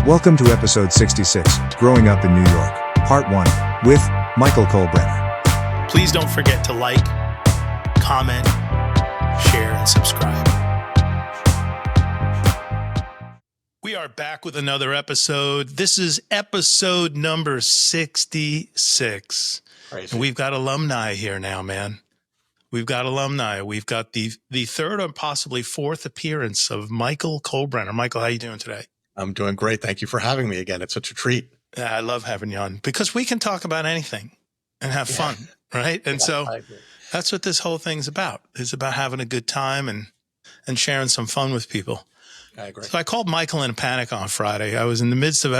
Welcome to episode 66, Growing Up in New York, part 1, with Michael Kolbrener. Please don't forget to like, comment, share, and subscribe. We are back with another episode. This is episode number 66. Crazy. And we've got alumni here now, man. We've got alumni. We've got the third or possibly fourth appearance of Michael Kolbrener. Michael, how you doing today? I'm doing great. Thank you for having me again. It's such a treat. Yeah, I love having you on because we can talk about anything and have fun, right? And so that's what this whole thing's about. It's about having a good time and sharing some fun with people. I agree. So I called Michael in a panic on Friday. I was in the midst of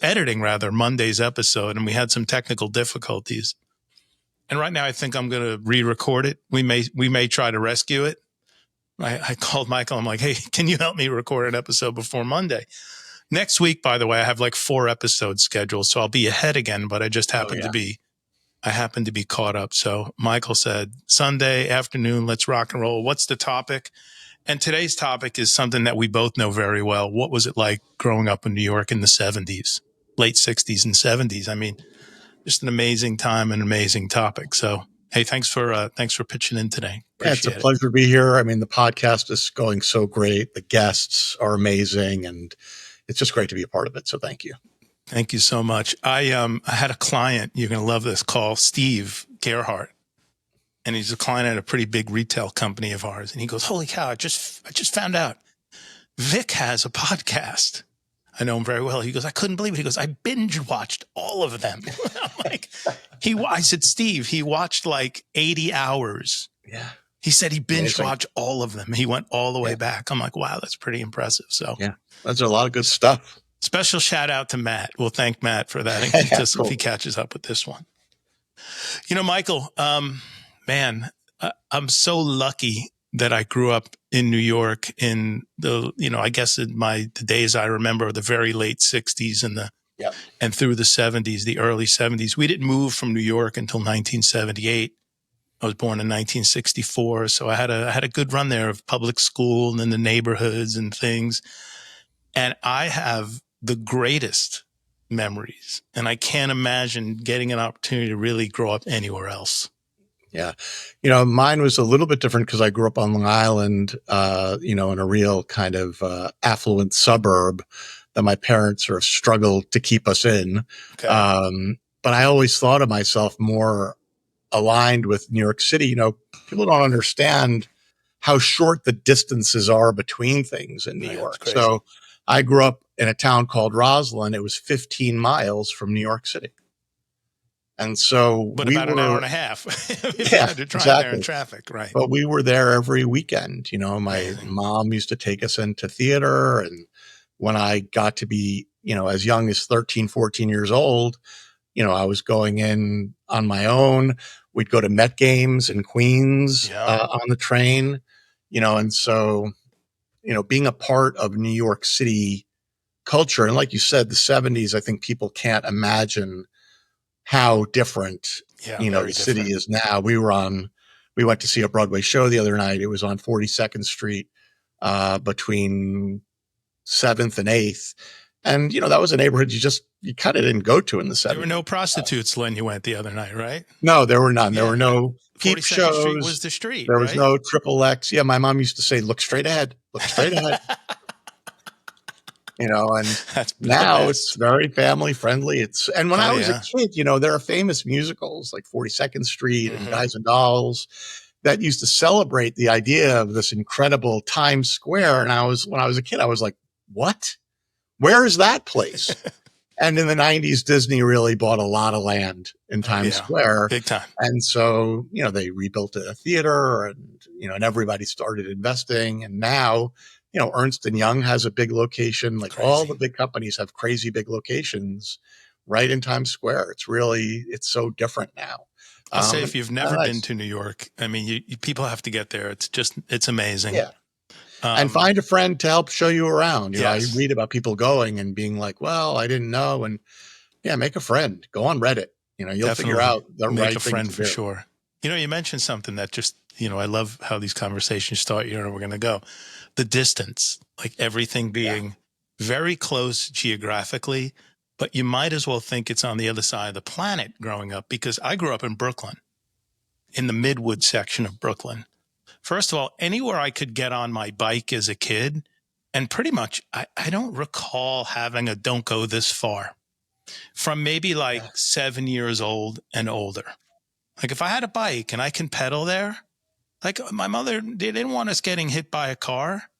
editing Monday's episode, and we had some technical difficulties. And right now I think I'm going to re-record it. We may try to rescue it. I called Michael. I'm like, hey, can you help me record an episode before Monday? Next week, by the way, I have like 4 episodes scheduled, so I'll be ahead again, but I just happen to be caught up. So Michael said, Sunday afternoon, let's rock and roll. What's the topic? And today's topic is something that we both know very well. What was it like growing up in New York in the 70s, late 60s and 70s? I mean, just an amazing time, an amazing topic. So, hey, thanks for pitching in today. It's a pleasure to be here. I mean, the podcast is going so great. The guests are amazing, and it's just great to be a part of it. So thank you. Thank you so much. I had a client, you're going to love this, call Steve Gerhardt. And he's a client at a pretty big retail company of ours. And he goes, holy cow, I just found out Vic has a podcast. I know him very well. He goes, I couldn't believe it. He goes, I binge watched all of them. I'm like, I said, Steve, he watched like 80 hours. Yeah. He said he binge watched all of them. He went all the way back. I'm like, wow, that's pretty impressive. So yeah, that's a lot of good stuff. Special shout out to Matt. We'll thank Matt for that if he catches up with this one. You know, Michael, man, I'm so lucky that I grew up in New York in I guess in the days I remember, the very late 60s and through the 70s, the early 70s. We didn't move from New York until 1978. I was born in 1964, so I had a good run there of public school and then the neighborhoods and things. And I have the greatest memories, and I can't imagine getting an opportunity to really grow up anywhere else. Yeah. Mine was a little bit different because I grew up on Long Island, in a real kind of affluent suburb that my parents sort of struggled to keep us in. Okay. But I always thought of myself more aligned with New York City. People don't understand how short the distances are between things in New York. So I grew up in a town called Roslyn. It was 15 miles from New York City. And so but about an hour and a half. Yeah, to drive exactly. there in traffic, right? But we were there every weekend. My mom used to take us into theater. And when I got to be, as young as 13, 14 years old, I was going in on my own. We'd go to Met games in Queens on the train, and so, being a part of New York City culture. And like you said, the 70s, I think people can't imagine how different, the city is now. We went to see a Broadway show the other night. It was on 42nd Street between 7th and 8th. And, that was a neighborhood you kind of didn't go to in the 70s. There were no prostitutes when you went the other night, right? No, there were none. There were no peep shows. Street was the street, There was no triple X. Yeah, my mom used to say, look straight ahead. Look straight ahead. And now it's very family friendly. And when I was a kid, there are famous musicals like 42nd Street and Guys and Dolls that used to celebrate the idea of this incredible Times Square. And when I was a kid, I was like, what? Where is that place? And in the 90s, Disney really bought a lot of land in Times Square. Big time. And so, they rebuilt a theater and everybody started investing. And now, Ernst & Young has a big location. Like all the big companies have crazy big locations right in Times Square. It's so different now. I'll say if you've never been to New York, I mean, people have to get there. It's amazing. Yeah. And find a friend to help show you around. I read about people going and being like, well, I didn't know. And make a friend. Go on Reddit. You'll figure out the right thing to do. Make a friend for sure. You mentioned something that just, I love how these conversations start. We're going to go. The distance, like everything being very close geographically, but you might as well think it's on the other side of the planet growing up, because I grew up in Brooklyn, in the Midwood section of Brooklyn. First of all, anywhere I could get on my bike as a kid, and pretty much I don't recall having a don't go this far from maybe like 7 years old and older. Like if I had a bike and I can pedal there, like my mother, they didn't want us getting hit by a car.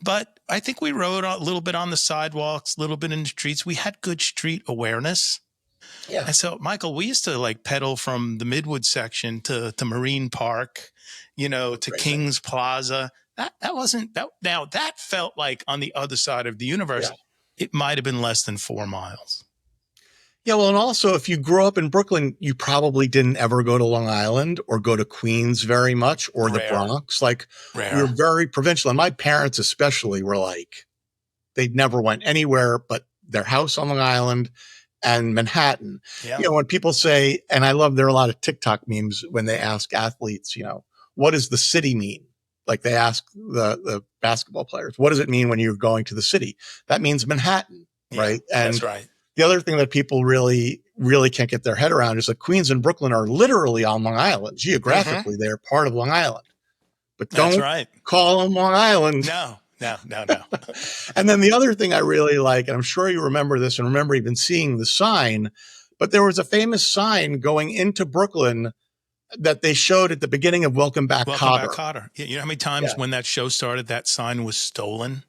But I think we rode a little bit on the sidewalks, a little bit in the streets. We had good street awareness. Yeah. And so, Michael, we used to like pedal from the Midwood section to Marine Park, you know, to Kings Plaza. That wasn't that. Now that felt like on the other side of the universe. Yeah. It might have been less than 4 miles. Yeah. Well, and also if you grew up in Brooklyn, you probably didn't ever go to Long Island or go to Queens very much, or the Bronx. Like we were very provincial. And my parents especially were like, they never went anywhere but their house on Long Island and Manhattan. Yeah. You know, when people say, and I love, there are a lot of TikTok memes when they ask athletes, you know, what does the city mean? Like they ask the basketball players, what does it mean when you're going to the city? That means Manhattan, right? And that's right. The other thing that people really, really can't get their head around is that Queens and Brooklyn are literally on Long Island. Geographically, they're part of Long Island. But don't call them Long Island. No. And then the other thing I really like, and I'm sure you remember this and remember even seeing the sign, but there was a famous sign going into Brooklyn that they showed at the beginning of Welcome Back, Kotter. Welcome Back, Kotter. You know how many times when that show started, that sign was stolen?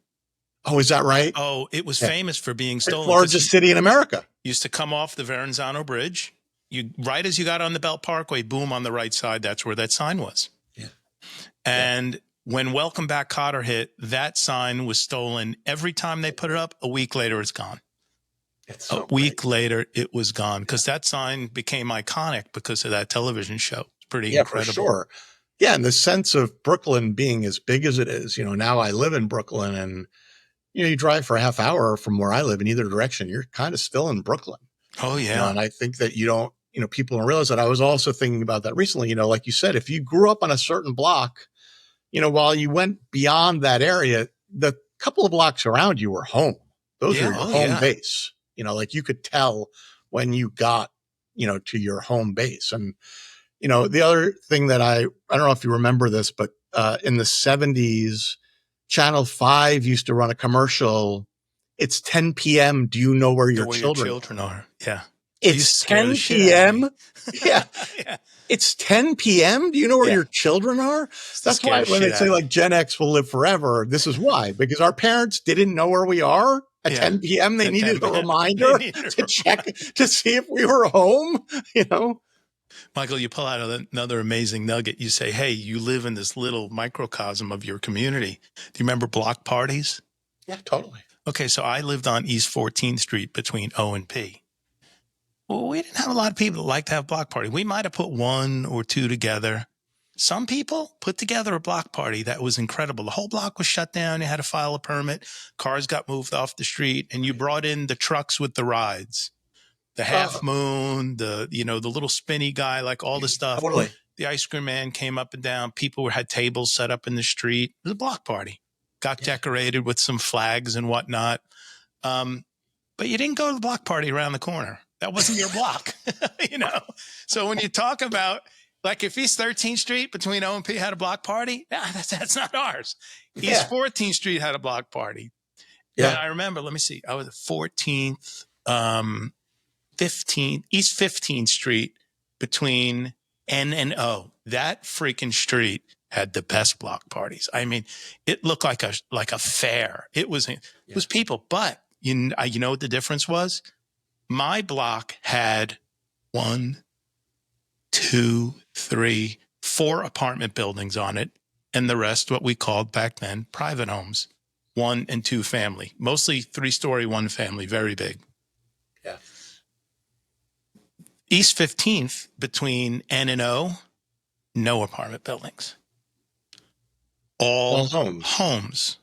Oh, is that right? Oh, it was famous for being stolen. Largest city in America. Used to come off the Verrazano Bridge. Right as you got on the Belt Parkway, boom, on the right side, that's where that sign was. Yeah. And when Welcome Back, Kotter hit, that sign was stolen. Every time they put it up, a week later, it's gone. A week later, it was gone, because that sign became iconic because of that television show. It's pretty incredible. For sure. Yeah, and the sense of Brooklyn being as big as it is. You know, now I live in Brooklyn, and you know, you drive for a half hour from where I live in either direction, you're kind of still in Brooklyn. Oh, yeah. You know, and I think that people don't realize that. I was also thinking about that recently. You know, like you said, if you grew up on a certain block, you know, while you went beyond that area, the couple of blocks around you were home. Those are your home base. You know, like you could tell when you got, you know, to your home base. And, you know, the other thing that I don't know if you remember this, but in the 70s, Channel 5 used to run a commercial. It's 10 p.m. Do you know where your children are? Yeah. It's 10 p.m. Yeah. It's 10 p.m. Do you know where your children are? That's why when they say like Gen X will live forever, this is why, because our parents didn't know where we are at 10 p.m. They needed a reminder to check to see if we were home, you know? Michael, you pull out another amazing nugget. You say, hey, you live in this little microcosm of your community. Do you remember block parties? Yeah, totally. Okay, so I lived on East 14th Street between O and P. Well, we didn't have a lot of people that like to have block parties. We might have put 1 or 2 together. Some people put together a block party that was incredible. The whole block was shut down. You had to file a permit. Cars got moved off the street, and you brought in the trucks with the rides. The half moon, the little spinny guy, like all the stuff. Totally. The ice cream man came up and down. People had tables set up in the street. It was a block party. Got decorated with some flags and whatnot. But you didn't go to the block party around the corner. That wasn't your block, you know? So when you talk about, like, if East 13th Street between O and P had a block party, that's not ours. East 14th Street had a block party. Yeah. And I remember, let me see. I was at 14th, 15th, East 15th Street between N and O. That freaking street had the best block parties. I mean, it looked like a fair. It was people, but you know what the difference was? My block had 1, 2, 3, 4 apartment buildings on it, and the rest what we called back then private homes, 1 and 2 family, mostly 3-story, 1 family, very big. Yeah. East 15th between N and O, no apartment buildings. All homes.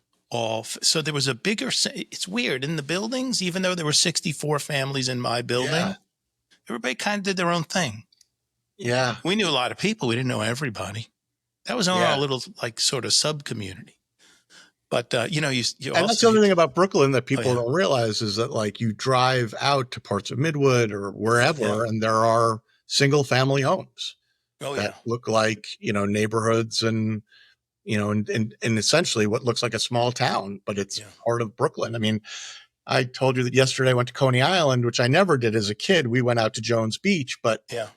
So there was a bigger, it's weird, in the buildings, even though there were 64 families in my building, everybody kind of did their own thing. Yeah. We knew a lot of people. We didn't know everybody. That was our little, like, sort of sub-community. But you And that's the also, other thing about Brooklyn that oh people yeah, don't realize is that like you drive out to parts of Midwood or yeah, wherever, and there are single family homes oh that yeah, look like, neighborhoods and, and essentially what looks like a small town, but it's yeah, part of Brooklyn. I mean, I told you that yesterday I went to Coney Island, which I never did as a kid. We went out to Jones Beach, but yeah.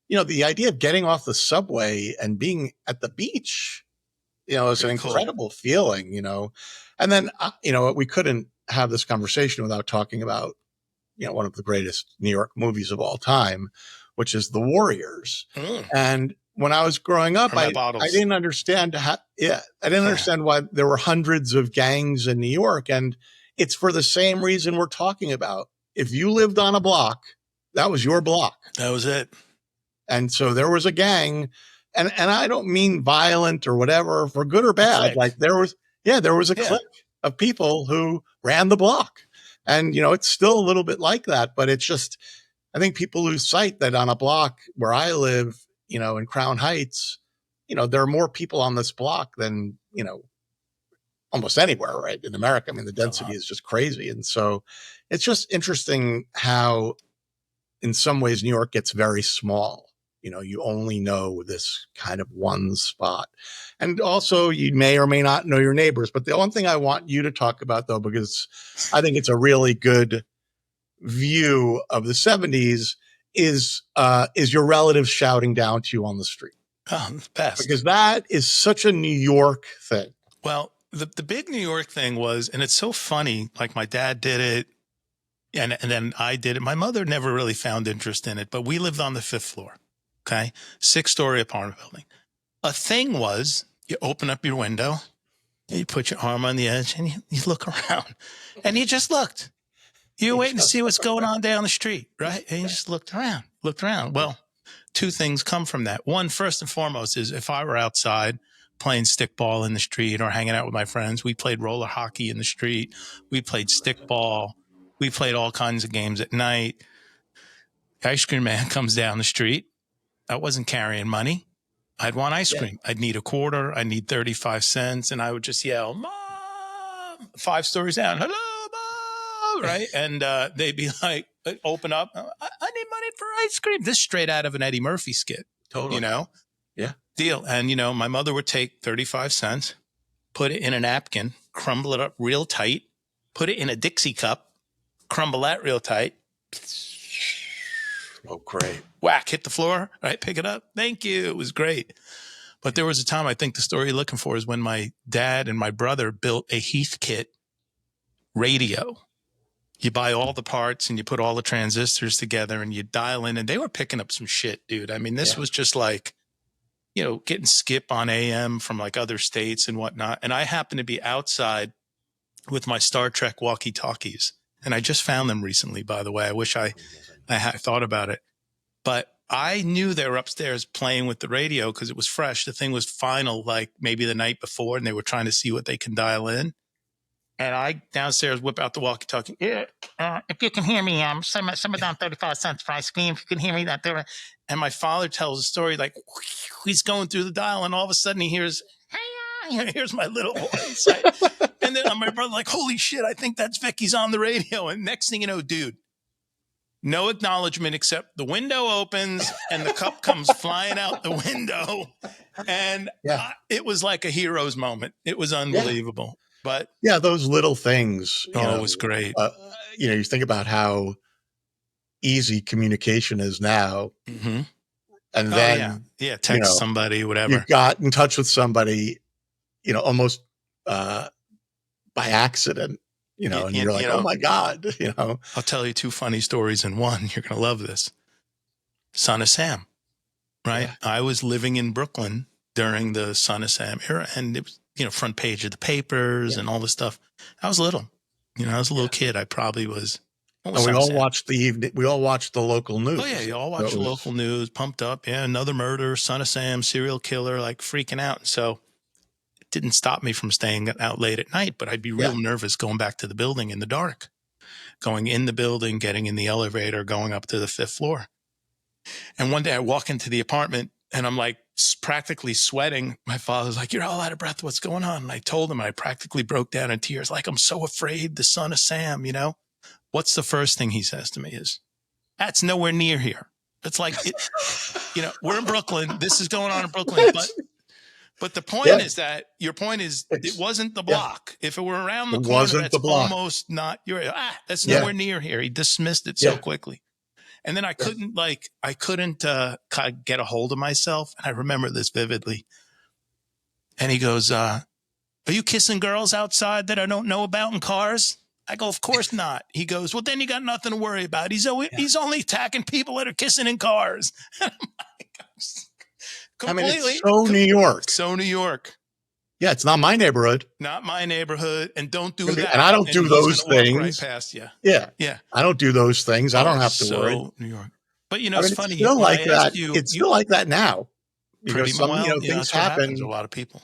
the idea of getting off the subway and being at the beach, is an Pretty cool. incredible feeling, And then, we couldn't have this conversation without talking about, one of the greatest New York movies of all time, which is The Warriors. Mm. And when I was growing up, Or my I bottles. didn't understand I didn't Yeah, understand why there were hundreds of gangs in New York. And it's for the same reason we're talking about. If you lived on a block, that was your block. that was it. And so there was a gang, and I don't mean violent or whatever, for good or A bad. Like click. there was a Yeah. clique of people who ran the block. And it's still a little bit like that, but it's just I think people lose sight that on a block where I live, in Crown Heights, there are more people on this block than, almost anywhere, right, in America. I mean, the It's a density lot. is just crazy. And so it's just interesting how in some ways New York gets very small. You only know this kind of one spot. And also you may or may not know your neighbors. But the one thing I want you to talk about though, because I think it's a really good view of the 70s is your relatives shouting down to you on the street, Oh, the best. because that is such a New York thing. Well, the big New York thing was, and it's so funny, like my dad did it and then I did it. My mother never really found interest in it, but we lived on the 5th floor. Okay. 6-story apartment building. A thing was you open up your window and you put your arm on the edge and you look around and you just looked. You were waiting to see what's going on down the street, right? And you just looked around. Well, two things come from that. One, first and foremost, is if I were outside playing stickball in the street or hanging out with my friends, we played roller hockey in the street. We played stickball. We played all kinds of games at night. The ice cream man comes down the street. I wasn't carrying money. I'd want ice Yeah. cream. I'd need a quarter. I'd need 35 cents. And I would just yell, Mom, 5 stories down. Hello, Mom. Right. And they'd be like, open up. I need money for ice cream. This straight out of an Eddie Murphy skit, Totally. Yeah. deal. And, my mother would take 35 cents, put it in a napkin, crumble it up real tight, put it in a Dixie cup, crumble that real tight. Oh, great. Whack, hit the floor, right? Pick it up. Thank you. It was great. But there was a time, I think the story you're looking for is when my dad and my brother built a Heathkit radio. You buy all the parts and you put all the transistors together and you dial in, and they were picking up some shit, dude. I mean, this was just like, getting skip on AM from like other states and whatnot. And I happened to be outside with my Star Trek walkie-talkies. And I just found them recently, by the way. I wish I had thought about it. But I knew they were upstairs playing with the radio because it was fresh. The thing was final, like maybe the night before, and they were trying to see what they can dial in. And I downstairs whip out the walkie-talkie. Yeah, if you can hear me, send me down 35 cents for ice cream. If you can hear me, that there. And my father tells a story like he's going through the dial, and all of a sudden he hears, "Hey, here's my little voice." And then my brother like, "Holy shit, I think that's Vicky's on the radio." And next thing you know, dude, no acknowledgement except the window opens and the cup comes flying out the window. And it was like a hero's moment. It was unbelievable. But those little things, it was great. You think about how easy communication is now. Mm-hmm. And then, text somebody, whatever. You got in touch with somebody, almost by accident, and you're like, oh my God, I'll tell you 2 funny stories in one. You're going to love this. Son of Sam, right? Yeah. I was living in Brooklyn during the Son of Sam era, and it was, front page of the papers and all this stuff. I was little, I was a little kid. I probably was. And we all watched the local news. Oh yeah, you all watched the local news, pumped up. Yeah, another murder, Son of Sam, serial killer, like freaking out. And so it didn't stop me from staying out late at night, but I'd be real nervous going back to the building in the dark, going in the building, getting in the elevator, going up to the 5th floor. And one day I walk into the apartment And I'm like practically sweating. My father's like, "You're all out of breath. What's going on?" And I told him, I practically broke down in tears. Like, I'm so afraid, the son of Sam, What's the first thing he says to me is, "That's nowhere near here." It's like, we're in Brooklyn. This is going on in Brooklyn. But the point is that your point is it wasn't the block. If it were around the corner, that's almost not that's nowhere near here. He dismissed it so quickly. And then I couldn't get a hold of myself. And I remember this vividly. And he goes, "Are you kissing girls outside that I don't know about in cars?" I go, "Of course not." He goes, "Well, then you got nothing to worry about. He's only attacking people that are kissing in cars." And I'm like, it's so New York. So New York. Yeah, it's not my neighborhood. Not my neighborhood. And don't do that. And I don't do those things. Right past you. Yeah. I don't do those things. I don't have to worry. New York. But it's funny. It's still like that. It's still like that now. Because things happen. To a lot of people.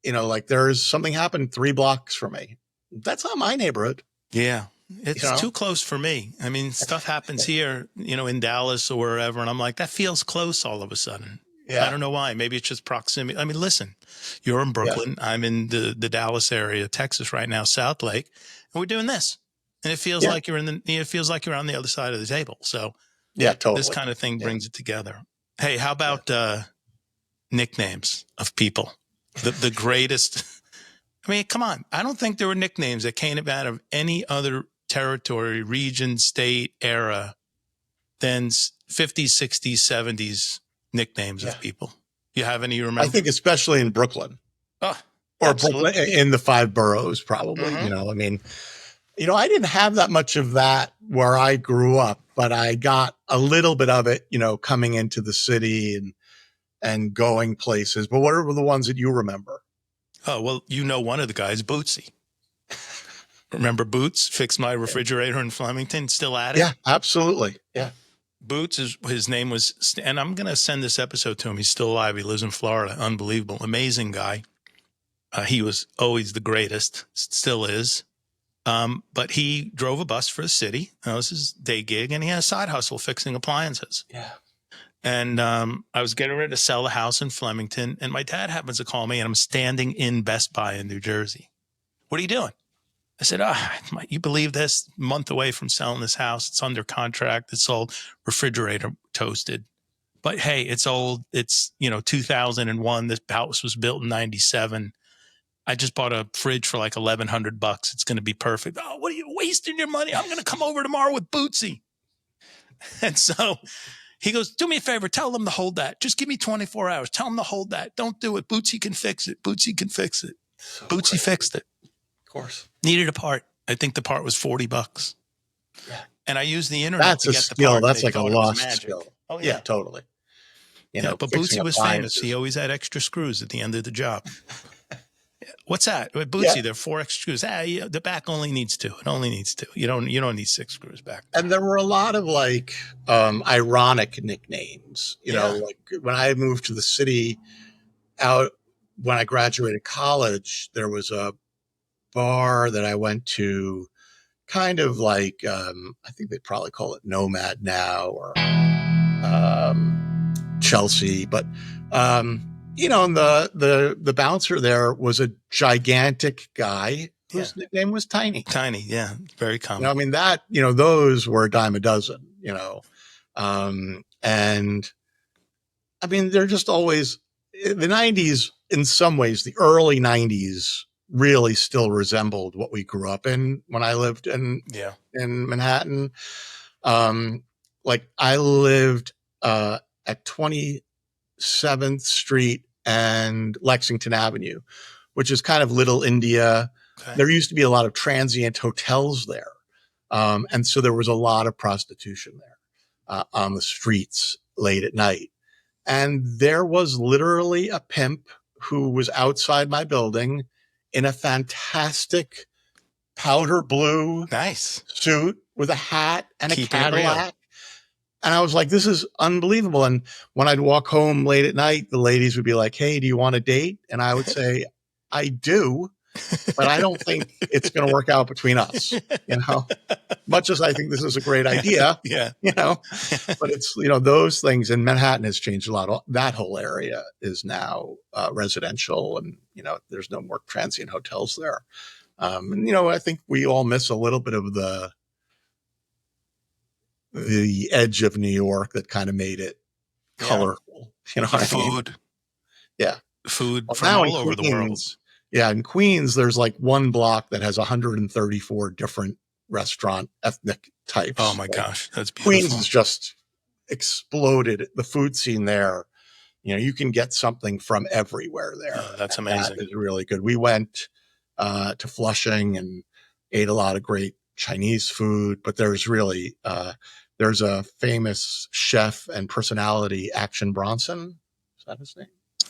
Like there's something happened 3 blocks from me. That's not my neighborhood. Yeah. It's too close for me. I mean, stuff happens here, in Dallas or wherever. And I'm like, that feels close all of a sudden. Yeah. I don't know why. Maybe it's just proximity. I mean, listen, you're in Brooklyn. Yeah. I'm in the Dallas area, Texas right now, South Lake, and we're doing this. And it feels like you're on the other side of the table. So totally. This kind of thing brings it together. Hey, how about nicknames of people? The greatest. I mean, come on. I don't think there were nicknames that came out of any other territory, region, state, era than 50s, 60s, 70s nicknames of people. You have any you remember? I think especially in Brooklyn. Oh, or absolutely. Brooklyn, in the 5 boroughs, probably. Mm-hmm. I mean, I didn't have that much of that where I grew up, but I got a little bit of it, coming into the city and going places. But what are the ones that you remember? Oh, well, one of the guys, Bootsy. Remember Boots? Fixed my refrigerator in Flemington, still at it? Yeah, absolutely. Yeah. Boots, his name was, and I'm going to send this episode to him. He's still alive. He lives in Florida. Unbelievable. Amazing guy. He was always the greatest, still is. But he drove a bus for the city. That was his day gig, and he had a side hustle fixing appliances. Yeah. And I was getting ready to sell a house in Flemington, and my dad happens to call me, and I'm standing in Best Buy in New Jersey. "What are you doing?" I said, "You believe this? A month away from selling this house. It's under contract. It's sold, refrigerator toasted. But hey, it's old. It's, 2001. This house was built in 97. I just bought a fridge for like $1,100. It's going to be perfect." "Oh, what are you wasting your money? I'm going to come over tomorrow with Bootsy." And so he goes, "Do me a favor. Tell them to hold that. Just give me 24 hours. Tell them to hold that. Don't do it. Bootsy can fix it. Bootsy can fix it." So Bootsy fixed it. Of course. Needed a part. I think the part was $40. Yeah. And I used the internet. That's to a get skill. The part. That's like a lost skill. Oh, yeah, totally. But Bootsy was famous. He always had extra screws at the end of the job. What's that? Bootsy, there are 4 extra screws. The back only needs 2. It only needs 2. You don't need 6 screws back. And there were a lot of ironic nicknames. Like when I moved to the city when I graduated college, there was a bar that I went to, kind of like I think they'd probably call it Nomad now, or Chelsea, but and the bouncer there was a gigantic guy whose nickname was Tiny. Tiny, yeah, very common. Those were a dime a dozen. And I mean, they're just always the 90s. In some ways, the early 90s really still resembled what we grew up in when I lived in Manhattan. Like I lived at 27th Street and Lexington Avenue, which is kind of Little India. Okay. There used to be a lot of transient hotels there. And so there was a lot of prostitution there on the streets late at night. And there was literally a pimp who was outside my building in a fantastic powder blue suit with a hat and a Cadillac. And I was like, this is unbelievable. And when I'd walk home late at night, the ladies would be like, "Hey, do you want a date?" And I would say, "I do." but I don't think it's going to work out between us, much as I think this is a great idea, Yeah. but it's, those things, and Manhattan has changed a lot. That whole area is now residential, and, there's no more transient hotels there. And, I think we all miss a little bit of the edge of New York that kind of made it colorful. Food. Yeah. Food Well, from all over the world. Yeah. In Queens, there's like one block that has 134 different restaurant ethnic types. Oh my gosh. That's beautiful. Queens has just exploded. The food scene there, you can get something from everywhere there. Oh, that's amazing. That is really good. We went to Flushing and ate a lot of great Chinese food, but there's really, there's a famous chef and personality, Action Bronson. Is that his name?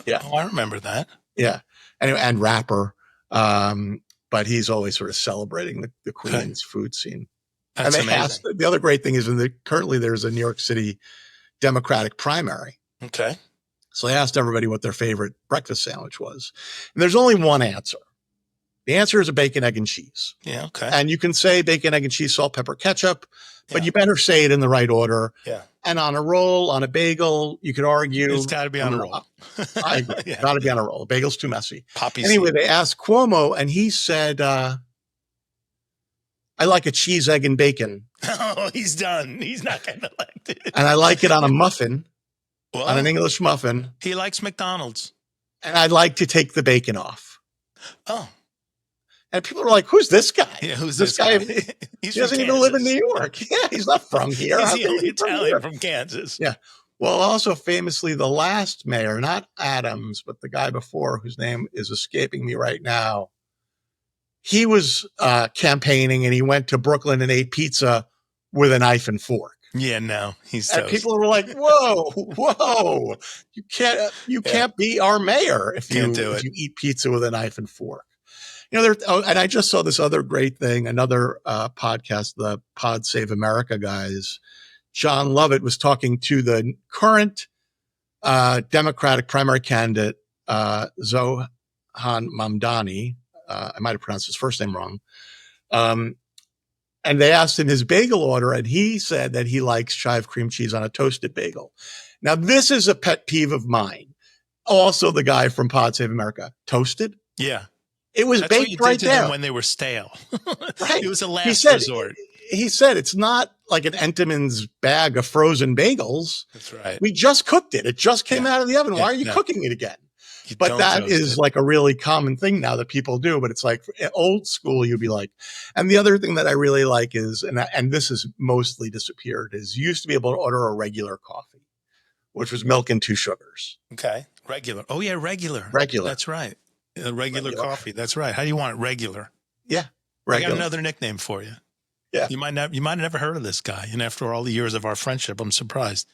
Yeah. Oh, I remember that. Yeah. Anyway, and rapper. But he's always sort of celebrating the Queens food scene. That's amazing. The other great thing is currently there's a New York City Democratic primary. Okay. So they asked everybody what their favorite breakfast sandwich was. And there's only one answer. The answer is a bacon, egg, and cheese. Yeah. Okay. And you can say bacon, egg, and cheese, salt, pepper, ketchup, but you better say it in the right order. Yeah. And on a roll, on a bagel, you could argue. It's got to be on a roll. I agree. Got to be on a roll. A bagel's too messy. Poppy Anyway, seed. they asked Cuomo, and he said, I like a cheese, egg, and bacon. Oh, he's done. He's not getting elected. And I like it on a muffin, Well, on an English muffin. He likes McDonald's. And I'd like to take the bacon off. Oh. And people are like, who's this guy? Yeah, who's this guy? He doesn't even live in New York. Yeah, he's not from here. He's the only Italian from Kansas. Yeah. Well, also famously, the last mayor, not Adams, but the guy before, whose name is escaping me right now, he was campaigning, and he went to Brooklyn and ate pizza with a knife and fork. Yeah, no, he's and toast. People were like, whoa, you can't be our mayor if you eat pizza with a knife and fork. And I just saw this other great thing, another podcast, the Pod Save America guys. John Lovett was talking to the current Democratic primary candidate, Zohan Mamdani. I might have pronounced his first name wrong. And they asked him his bagel order, and he said that he likes chive cream cheese on a toasted bagel. Now, this is a pet peeve of mine. Also, the guy from Pod Save America, toasted? Yeah. It was That's baked right there when they were stale. Right. It was a last resort. He said it's not like an Entenmann's bag of frozen bagels. That's right. We just cooked it. It just came out of the oven. Why are you cooking it again? But that is like a really common thing now that people do. But it's like old school, you'd be like. And the other thing that I really like is, and this has mostly disappeared, is you used to be able to order a regular coffee, which was milk and 2 sugars. Okay. Regular. Oh, yeah, regular. Regular. That's right. Regular coffee. That's right. How do you want it? Regular. Yeah. Regular. I got another nickname for you. Yeah. You might have never heard of this guy. And after all the years of our friendship, I'm surprised.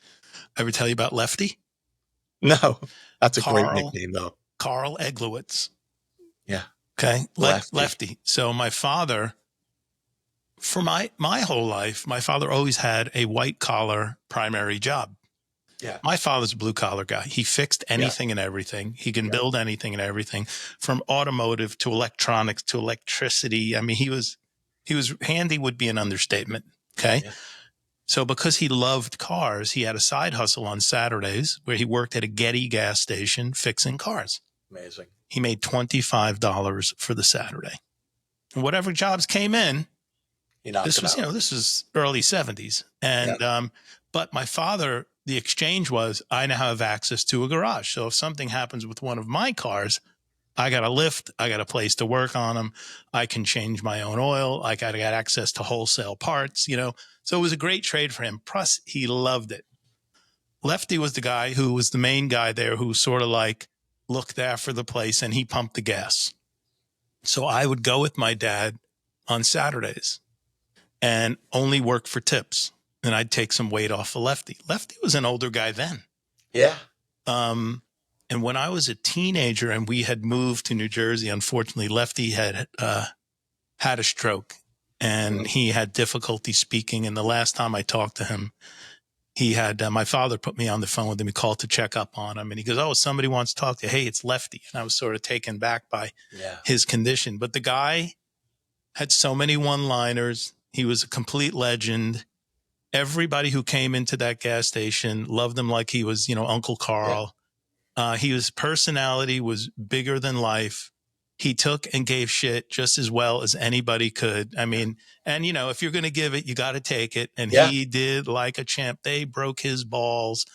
Ever tell you about Lefty? No. That's a great nickname, though. Carl Eglowitz. Yeah. Okay. Lefty. So my father, for my whole life, my father always had a white collar primary job. Yeah. My father's a blue collar guy. He fixed anything and everything. He can build anything and everything, from automotive to electronics to electricity. I mean, he was handy would be an understatement. Okay. Yeah. So because he loved cars, he had a side hustle on Saturdays where he worked at a Getty gas station fixing cars. Amazing. He made $25 for the Saturday. And whatever jobs came in, this is early 70s. And, but my father, the exchange was, I now have access to a garage. So if something happens with one of my cars, I got a lift, I got a place to work on them. I can change my own oil. I got access to wholesale parts, So it was a great trade for him. Plus, he loved it. Lefty was the guy who was the main guy there who sort of like looked after the place, and he pumped the gas. So I would go with my dad on Saturdays and only work for tips. And I'd take some weight off of Lefty. Lefty was an older guy then. Yeah. And when I was a teenager and we had moved to New Jersey, unfortunately, Lefty had had a stroke and he had difficulty speaking. And the last time I talked to him, he had, my father put me on the phone with him. He called to check up on him, and he goes, "Oh, somebody wants to talk to you. Hey, it's Lefty." And I was sort of taken back by his condition. But the guy had so many one-liners. He was a complete legend. Everybody who came into that gas station loved him like he was, Uncle Carl. His personality was bigger than life. He took and gave shit just as well as anybody could. I mean, and if you're going to give it, you got to take it. And he did like a champ. They broke his balls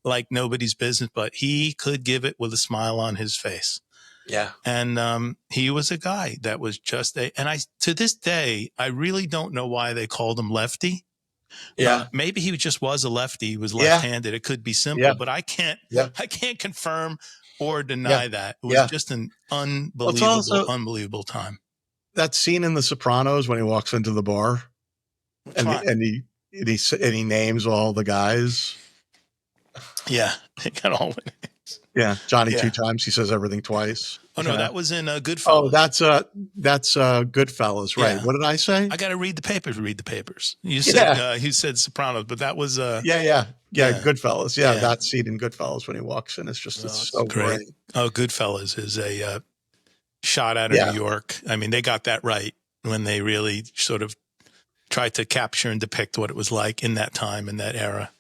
like nobody's business, but he could give it with a smile on his face. Yeah. And he was a guy that was just to this day, I really don't know why they called him Lefty. Yeah. Maybe he just was a lefty. He was left-handed. It could be simple, but I can't confirm or deny that. It was just an unbelievable time. That scene in The Sopranos when he walks into the bar and he names all the guys. Yeah. He got all the names. Yeah. Johnny 2 times. He says everything twice. Oh no, that was in Goodfellas. Oh, that's Goodfellas, right? Yeah. What did I say? I got to read the papers. You said you said Sopranos, but that was Goodfellas. Yeah, that scene in Goodfellas when he walks in is just it's so great. Oh, Goodfellas is a shot out of New York. I mean, they got that right when they really sort of tried to capture and depict what it was like in that time, in that era,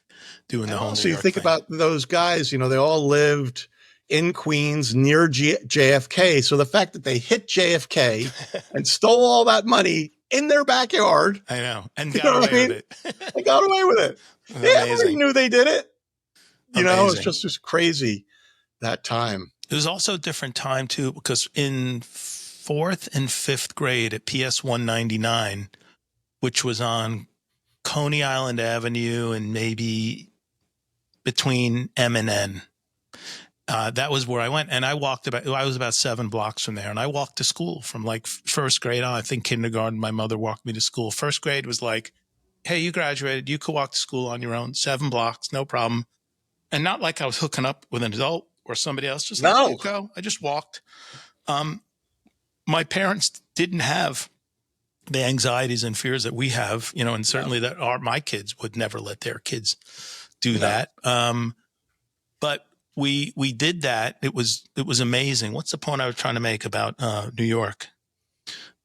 doing the whole. So you think about those guys. They all lived in Queens near JFK. So the fact that they hit JFK and stole all that money in their backyard. I know. And got away with it. They got away with it. Everybody knew they did it. It's just crazy that time. It was also a different time too, because in 4th and 5th grade at PS 199, which was on Coney Island Avenue and maybe between M and N, that was where I went. And I was about 7 blocks from there. And I walked to school from like 1st grade on. I think kindergarten, my mother walked me to school. 1st grade was like, hey, you graduated. You could walk to school on your own. 7 blocks, no problem. And not like I was hooking up with an adult or somebody else. Just like, you go. I just walked. My parents didn't have the anxieties and fears that we have, and certainly that my kids would never let their kids do that. But we did that. It was amazing. What's the point I was trying to make about New York?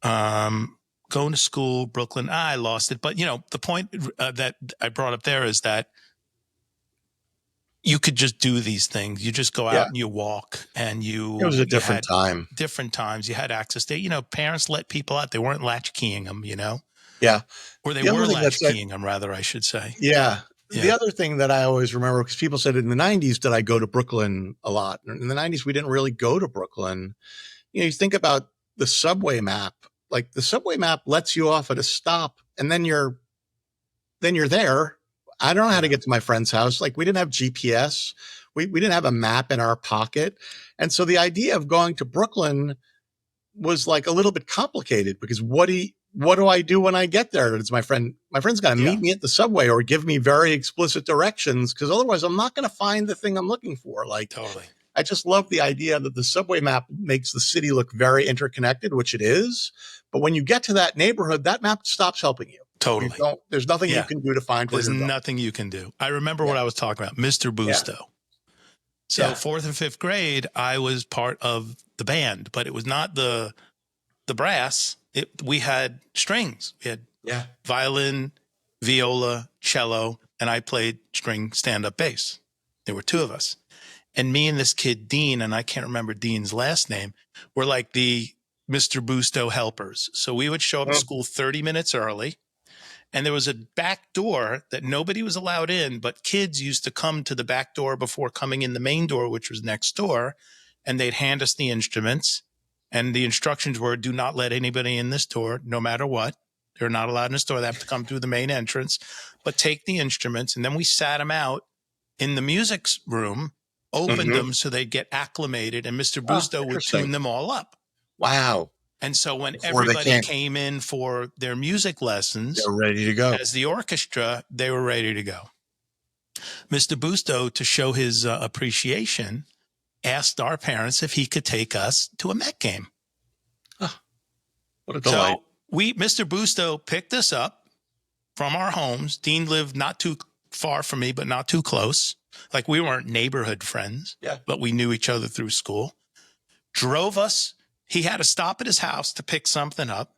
Going to school, Brooklyn. I lost it. But the point that I brought up there is that you could just do these things. You just go out and you walk, and it was a different time. Different times. You had access to. Parents let people out. They weren't latchkeying them. Yeah. Or they were latchkeying them, rather, I should say. Yeah. The other thing that I always remember, because people said in the 90s, did I go to Brooklyn a lot? In the 90s, we didn't really go to Brooklyn. You think about the subway map. Like the subway map lets you off at a stop, and then you're there. I don't know how to get to my friend's house. Like we didn't have GPS. We didn't have a map in our pocket. And so the idea of going to Brooklyn was like a little bit complicated, because what do I do when I get there? It's my friend's got to meet me at the subway or give me very explicit directions, because otherwise I'm not going to find the thing I'm looking for. Like, totally. I just love the idea that the subway map makes the city look very interconnected, which it is. But when you get to that neighborhood, that map stops helping you. Totally. There's nothing you can do to find where There's you're going. nothing you can do. I remember what I was talking about, Mr. Booto. So 4th and 5th grade, I was part of the band, but it was not the brass. We had strings. We had violin, viola, cello, and I played string stand-up bass. There were 2 of us. And me and this kid, Dean, and I can't remember Dean's last name, were like the Mr. Booto helpers. So we would show up at school 30 minutes early. And there was a back door that nobody was allowed in, but kids used to come to the back door before coming in the main door, which was next door. And they'd hand us the instruments. And the instructions were, do not let anybody in this door, no matter what. They're not allowed in this door. They have to come through the main entrance. But take the instruments. And then we sat them out in the music room, opened them so they'd get acclimated. And Mr. Booto would tune them all up. Wow. And so when everybody came in for their music lessons, they're ready to go. As the orchestra, they were ready to go. Mr. Booto, to show his appreciation, asked our parents if he could take us to a Met game. Oh, what a delight. So Mr. Booto picked us up from our homes. Dean lived not too far from me, but not too close. Like we weren't neighborhood friends, Yeah. but we knew each other through school. Drove us. He had to stop at his house to pick something up.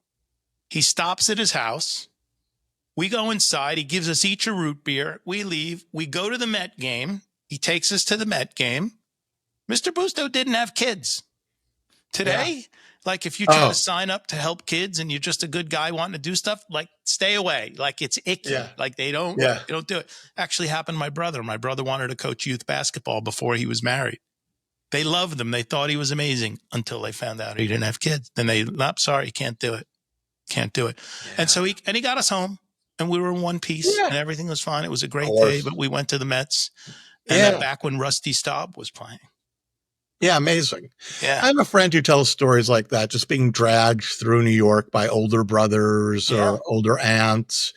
He stops at his house. We go inside. He gives us each a root beer. We leave. We go to the Met game. He takes us to the Met game. Mr. Booto didn't have kids. Today, like if you try to sign up to help kids and you're just a good guy wanting to do stuff, like stay away. Like it's icky. Yeah. Like they don't do it. Actually happened to my brother. My brother wanted to coach youth basketball before he was married. They loved him. They thought he was amazing until they found out he didn't have kids. Then I'm sorry, can't do it. Can't do it. Yeah. And so he got us home and we were in one piece and everything was fine. It was a great day, but we went to the Mets and then back when Rusty Staub was playing. Yeah, amazing. Yeah. I have a friend who tells stories like that, just being dragged through New York by older brothers or older aunts.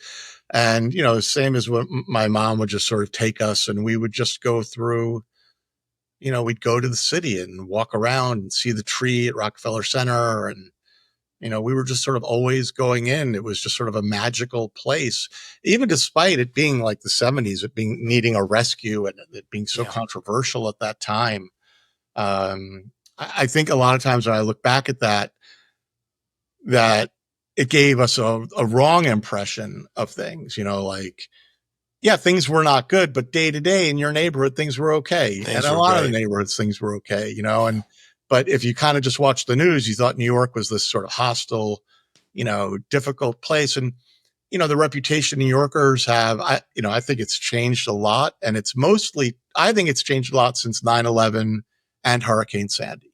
And, you know, same as when my mom would just sort of take us and we would just go through, you know, we'd go to the city and walk around and see the tree at Rockefeller Center. And, you know, we were just sort of always going in. It was just sort of a magical place, even despite it being like the 70s, it being needing a rescue and it being so controversial at that time. I think a lot of times when I look back at that it gave us a wrong impression of things, you know, like, yeah, things were not good, but day to day in your neighborhood, things were okay. And a lot of the neighborhoods, things were okay, you know, but if you kind of just watched the news, you thought New York was this sort of hostile, you know, difficult place. And, you know, the reputation New Yorkers have, I think it's changed a lot. And I think it's changed a lot since 9/11 and Hurricane Sandy.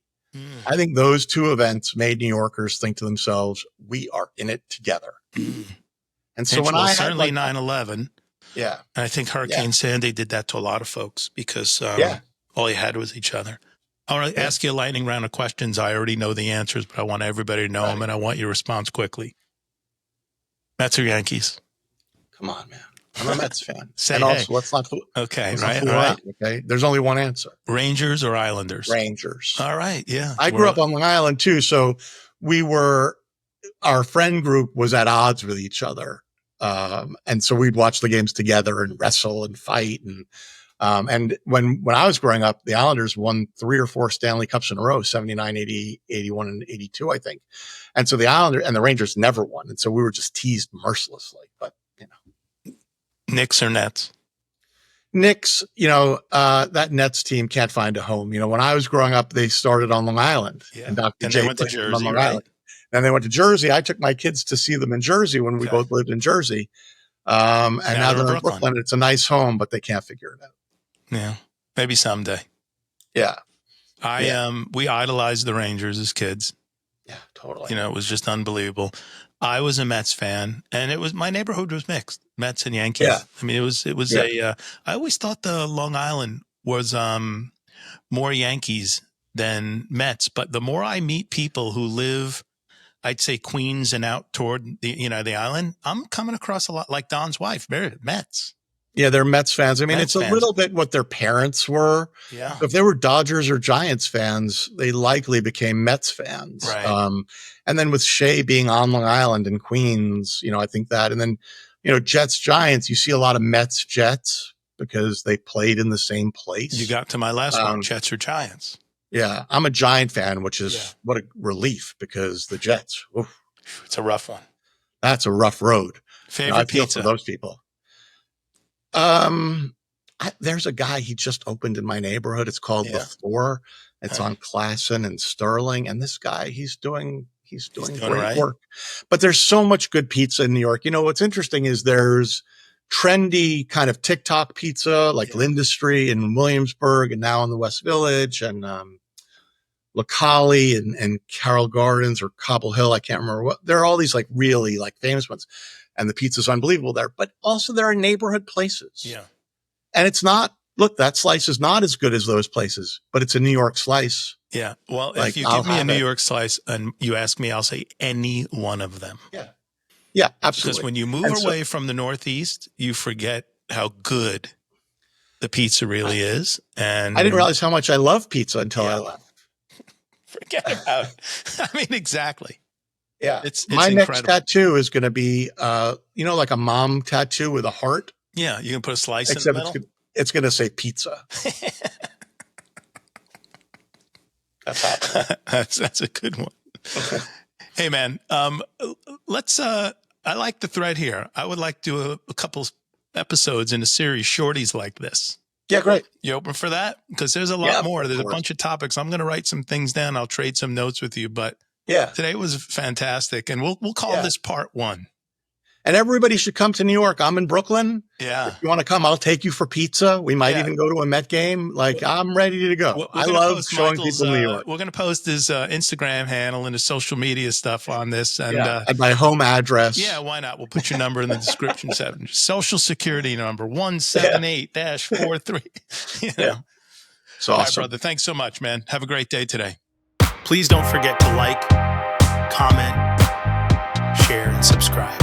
I think those two events made New Yorkers think to themselves, we are in it together. And so when I had certainly 9/11. Yeah. And I think Hurricane Sandy did that to a lot of folks because all you had was each other. I want to ask you a lightning round of questions. I already know the answers, but I want everybody to know them, and I want your response quickly. Mets or Yankees? Come on, man. I'm a Mets fan. Say and hey. also, let's not right. Okay. There's only one answer. Rangers or Islanders? Rangers. All right. Yeah. I grew up on Long Island too. So our friend group was at odds with each other. And so we'd watch the games together and wrestle and fight. And when I was growing up, the Islanders won 3 or 4 Stanley Cups in a row, 79, 80, 81, and 82, I think. And so the Islanders and the Rangers never won. And so we were just teased mercilessly, but you know. Knicks or Nets? Knicks, you know, that Nets team can't find a home. You know, when I was growing up, they started on Long Island. Yeah. And Dr. And J they went to Jersey, on Long right? Island. Then they went to Jersey. I took my kids to see them in Jersey when we both lived in Jersey. And now they're in Brooklyn. It's a nice home, but they can't figure it out. Yeah. Maybe someday. Yeah. We idolized the Rangers as kids. Yeah, totally. You know, it was just unbelievable. I was a Mets fan, and my neighborhood was mixed, Mets and Yankees. Yeah. I mean, it was I always thought the Long Island was more Yankees than Mets, but the more I meet people who live, I'd say Queens and out toward the island, I'm coming across a lot like Don's wife, Mets. Yeah, they're Mets fans. I mean, it's a little bit what their parents were. Yeah. If they were Dodgers or Giants fans, they likely became Mets fans. Right. And then with Shea being on Long Island and Queens, you know, I think that. And then, you know, Jets, Giants, you see a lot of Mets, Jets because they played in the same place. You got to my last one, Jets or Giants. Yeah. I'm a Giant fan, which is what a relief because the Jets, oof, it's a rough one. That's a rough road. Favorite pizza for those people. There's a guy, he just opened in my neighborhood. It's called The Floor. It's on Classen and Sterling. And this guy, he's doing great work. But there's so much good pizza in New York. You know, what's interesting is there's trendy kind of TikTok pizza like Lindustry in Williamsburg and now in the West Village and Locali and Carroll Gardens or Cobble Hill. I can't remember what. There are all these like really like famous ones. And the pizza's unbelievable there. But also there are neighborhood places. Yeah. And it's not, look, that slice is not as good as those places, but it's a New York slice. Yeah. Well, if you give me a New York slice and you ask me, I'll say any one of them. Yeah. Yeah, absolutely. Because when you move away from the Northeast, you forget how good the pizza really is. And I didn't realize how much I love pizza until I left. Forget about it. I mean, exactly. Yeah. It's my incredible. next tattoo is going to be, like a mom tattoo with a heart. Yeah, you can put a slice in the Except middle. it's going to say pizza. That's happening. That's a good one. Hey man, let's. I like the thread here. I would like to do a couple episodes in a series, shorties like this. Yeah, great. You open for that? Because there's a lot more. There's course. a bunch of topics. I'm going to write some things down. I'll trade some notes with you. But Yeah, today was fantastic, and we'll call this part 1. and everybody should come to New York. I'm in Brooklyn. Yeah. If you want to come, I'll take you for pizza. We might even go to a Met game. Like, I'm ready to go. I love showing people New York. We're going to post his Instagram handle and his social media stuff on this. And, and my home address. Yeah, why not? We'll put your number in the description section. Social security number 178-43. You know. Yeah. So All awesome. right, brother. Thanks so much, man. Have a great day today. Please don't forget to like, comment, share, and subscribe.